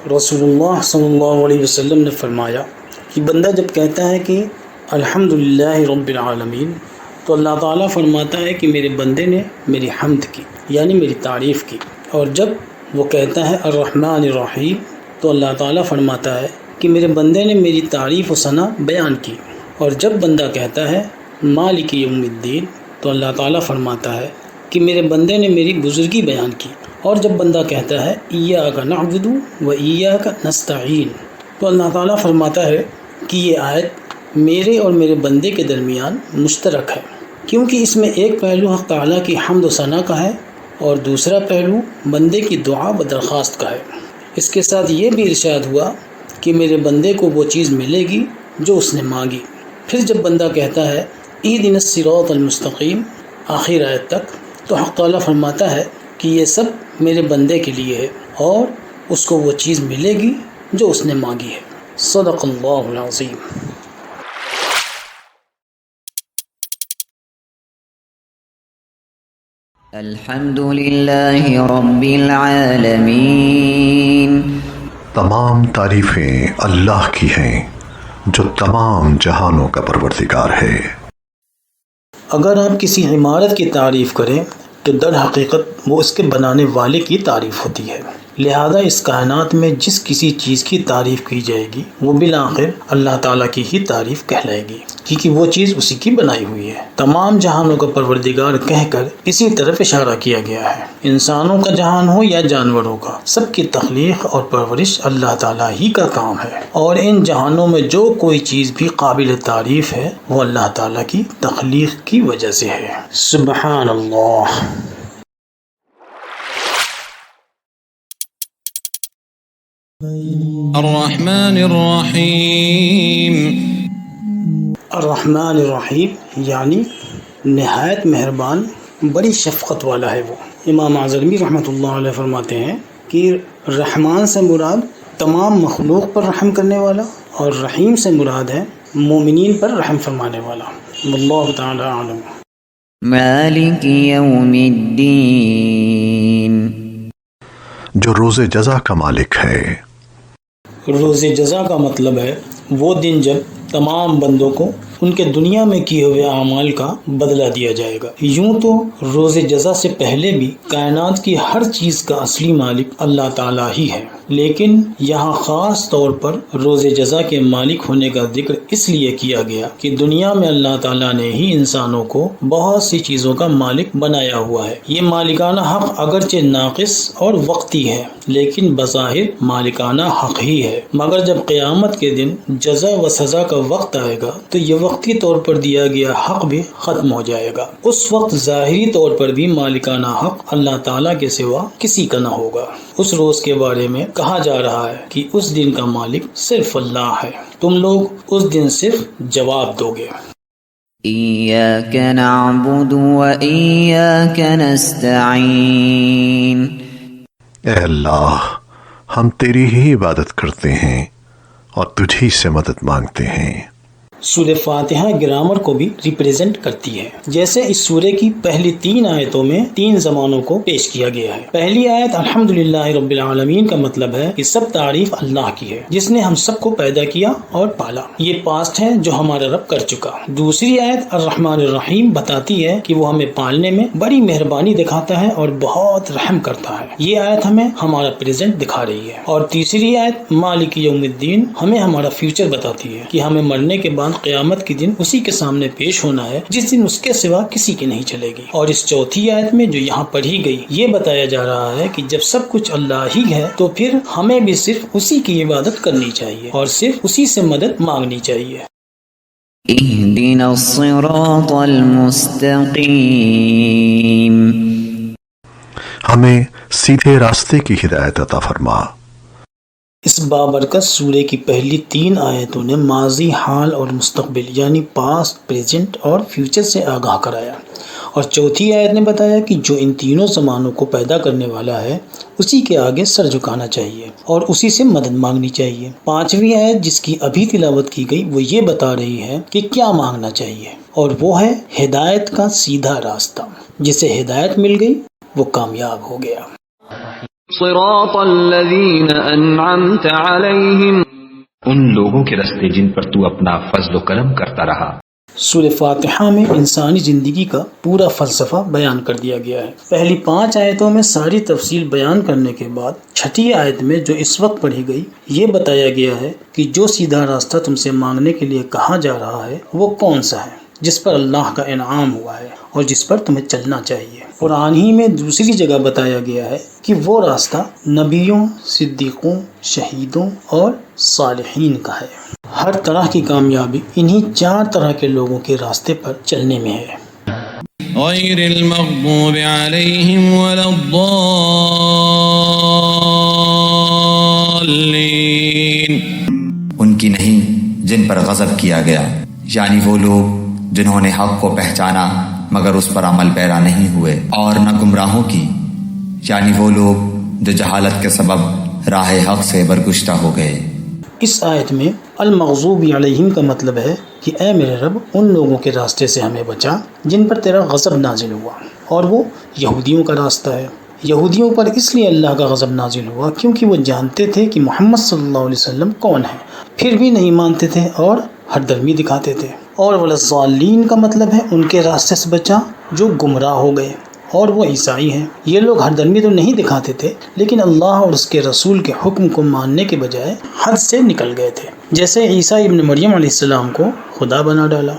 رسول اللہ صلی اللہ علیہ وسلم نے فرمایا کہ بندہ جب کہتا ہے کہ الحمدللہ رب العالمین تو اللہ تعالیٰ فرماتا ہے کہ میرے بندے نے میری حمد کی، یعنی میری تعریف کی۔ اور جب وہ کہتا ہے الرحمن الرحیم تو اللہ تعالیٰ فرماتا ہے کہ میرے بندے نے میری تعریف و ثنا بیان کی۔ اور جب بندہ کہتا ہے مالک یوم الدین تو اللہ تعالیٰ فرماتا ہے کہ میرے بندے نے میری بزرگی بیان کی۔ اور جب بندہ کہتا ہے ایاک نعبد و ایاک نستعین تو اللہ تعالیٰ فرماتا ہے کہ یہ آیت میرے اور میرے بندے کے درمیان مشترک ہے، کیونکہ اس میں ایک پہلو حق تعالیٰ کی حمد و ثنا کا ہے اور دوسرا پہلو بندے کی دعا و درخواست کا ہے۔ اس کے ساتھ یہ بھی ارشاد ہوا کہ میرے بندے کو وہ چیز ملے گی جو اس نے مانگی۔ پھر جب بندہ کہتا ہے اہدنا الصراط المستقیم آخر آیت تک تو حق تعالیٰ فرماتا ہے کہ یہ سب میرے بندے کے لیے ہے اور اس کو وہ چیز ملے گی جو اس نے مانگی ہے۔ صدق اللہ العظیم۔ الحمد للہ رب العالمین۔ تمام تعریفیں اللہ کی ہیں جو تمام جہانوں کا پروردگار ہے۔ اگر آپ کسی عمارت کی تعریف کریں تو در حقیقت وہ اس کے بنانے والے کی تعریف ہوتی ہے، لہذا اس کائنات میں جس کسی چیز کی تعریف کی جائے گی وہ بالآخر اللہ تعالیٰ کی ہی تعریف کہلائے گی، کیونکہ وہ چیز اسی کی بنائی ہوئی ہے۔ تمام جہانوں کا پروردگار کہہ کر اسی طرف اشارہ کیا گیا ہے۔ انسانوں کا جہان ہو یا جانوروں کا، سب کی تخلیق اور پرورش اللہ تعالیٰ ہی کا کام ہے، اور ان جہانوں میں جو کوئی چیز بھی قابل تعریف ہے وہ اللہ تعالیٰ کی تخلیق کی وجہ سے ہے۔ سبحان اللہ۔ الرحمن الرحیم۔ الرحمن الرحیم یعنی نہایت مہربان، بڑی شفقت والا ہے وہ۔ امام اعظمی رحمۃ اللہ علیہ فرماتے ہیں کہ رحمان سے مراد تمام مخلوق پر رحم کرنے والا، اور رحیم سے مراد ہے مومنین پر رحم فرمانے والا۔ واللہ تعالی عالم۔ مالک یوم الدین۔ جو روز جزا کا مالک ہے۔ روز جزا کا مطلب ہے وہ دن جب تمام بندوں کو ان کے دنیا میں کیے ہوئے اعمال کا بدلہ دیا جائے گا۔ یوں تو روز جزا سے پہلے بھی کائنات کی ہر چیز کا اصلی مالک اللہ تعالیٰ ہی ہے، لیکن یہاں خاص طور پر روز جزا کے مالک ہونے کا ذکر اس لیے کیا گیا کہ دنیا میں اللہ تعالیٰ نے ہی انسانوں کو بہت سی چیزوں کا مالک بنایا ہوا ہے۔ یہ مالکانہ حق اگرچہ ناقص اور وقتی ہے لیکن بظاہر مالکانہ حق ہی ہے، مگر جب قیامت کے دن جزا و سزا کا وقت آئے گا تو یہ وقتی طور پر دیا گیا حق بھی ختم ہو جائے گا۔ اس وقت ظاہری طور پر بھی مالکانہ حق اللہ تعالیٰ کے سوا کسی کا نہ ہوگا۔ اس روز کے بارے میں کہا جا رہا ہے کہ اس دن کا مالک صرف اللہ ہے، تم لوگ اس دن صرف جواب دو گے۔ ایاک نعبد و ایاک نستعین۔ اے اللہ، ہم تیری ہی عبادت کرتے ہیں اور تجھی سے مدد مانگتے ہیں۔ سورہ فاتحہ گرامر کو بھی ریپریزنٹ کرتی ہے، جیسے اس سورہ کی پہلی 3 آیتوں میں 3 زمانوں کو پیش کیا گیا ہے۔ پہلی آیت الحمدللہ رب العالمین کا مطلب ہے کہ سب تعریف اللہ کی ہے جس نے ہم سب کو پیدا کیا اور پالا، یہ پاسٹ ہے جو ہمارا رب کر چکا۔ دوسری آیت الرحمن الرحیم بتاتی ہے کہ وہ ہمیں پالنے میں بڑی مہربانی دکھاتا ہے اور بہت رحم کرتا ہے، یہ آیت ہمیں ہمارا پریزنٹ دکھا رہی ہے۔ اور تیسری آیت مالک یوم الدین ہمیں ہمارا فیوچر بتاتی ہے کہ ہمیں مرنے کے بعد قیامت کے دن اسی کے سامنے پیش ہونا ہے جس دن اس کے سوا کسی کی نہیں چلے گی۔ اور اس چوتھی آیت میں جو یہاں پڑھی گئی یہ بتایا جا رہا ہے کہ جب سب کچھ اللہ ہی ہے تو پھر ہمیں بھی صرف اسی کی عبادت کرنی چاہیے اور صرف اسی سے مدد مانگنی چاہیے۔ اہدنا الصراط المستقیم۔ ہمیں سیدھے راستے کی ہدایت عطا فرما۔ اس بابرکت سورہ کی پہلی 3 آیتوں نے ماضی، حال اور مستقبل یعنی پاسٹ، پریزنٹ اور فیوچر سے آگاہ کرایا، اور چوتھی آیت نے بتایا کہ جو ان تینوں زمانوں کو پیدا کرنے والا ہے اسی کے آگے سر جھکانا چاہیے اور اسی سے مدد مانگنی چاہیے۔ 5ویں آیت جس کی ابھی تلاوت کی گئی وہ یہ بتا رہی ہے کہ کیا مانگنا چاہیے، اور وہ ہے ہدایت کا سیدھا راستہ۔ جسے ہدایت مل گئی وہ کامیاب ہو گیا۔ صراط الذین انعمت علیہم، ان لوگوں کے رستے جن پر تو اپنا فضل و کرم کرتا رہا۔ سورہ فاتحہ میں انسانی زندگی کا پورا فلسفہ بیان کر دیا گیا ہے۔ پہلی 5 آیتوں میں ساری تفصیل بیان کرنے کے بعد 6 آیت میں جو اس وقت پڑھی گئی یہ بتایا گیا ہے کہ جو سیدھا راستہ تم سے مانگنے کے لیے کہا جا رہا ہے وہ کون سا ہے، جس پر اللہ کا انعام ہوا ہے اور جس پر تمہیں چلنا چاہیے۔ قرآن ہی میں دوسری جگہ بتایا گیا ہے کہ وہ راستہ نبیوں، صدیقوں، شہیدوں اور صالحین کا ہے۔ ہر طرح کی کامیابی انہی 4 طرح کے لوگوں کے راستے پر چلنے میں ہے۔ غیر المغضوب علیہم ولا الضالین، ان کی نہیں جن پر غضب کیا گیا، یعنی وہ لوگ جنہوں نے حق کو پہچانا مگر اس پر عمل پیرا نہیں ہوئے، اور نہ گمراہوں کی، یعنی وہ لوگ جو جہالت کے سبب راہ حق سے برگشتہ ہو گئے۔ اس آیت میں المغضوب علیہم کا مطلب ہے کہ اے میرے رب ان لوگوں کے راستے سے ہمیں بچا جن پر تیرا غضب نازل ہوا، اور وہ یہودیوں کا راستہ ہے۔ یہودیوں پر اس لیے اللہ کا غضب نازل ہوا کیونکہ وہ جانتے تھے کہ محمد صلی اللہ علیہ وسلم کون ہے، پھر بھی نہیں مانتے تھے اور ہر درمی دکھاتے تھے۔ اور والضالین کا مطلب ہے ان کے راستے سے بچا جو گمراہ ہو گئے، اور وہ عیسائی ہیں۔ یہ لوگ ہر درمی تو نہیں دکھاتے تھے لیکن اللہ اور اس کے رسول کے حکم کو ماننے کے بجائے حد سے نکل گئے تھے، جیسے عیسیٰ ابن مریم علیہ السلام کو خدا بنا ڈالا۔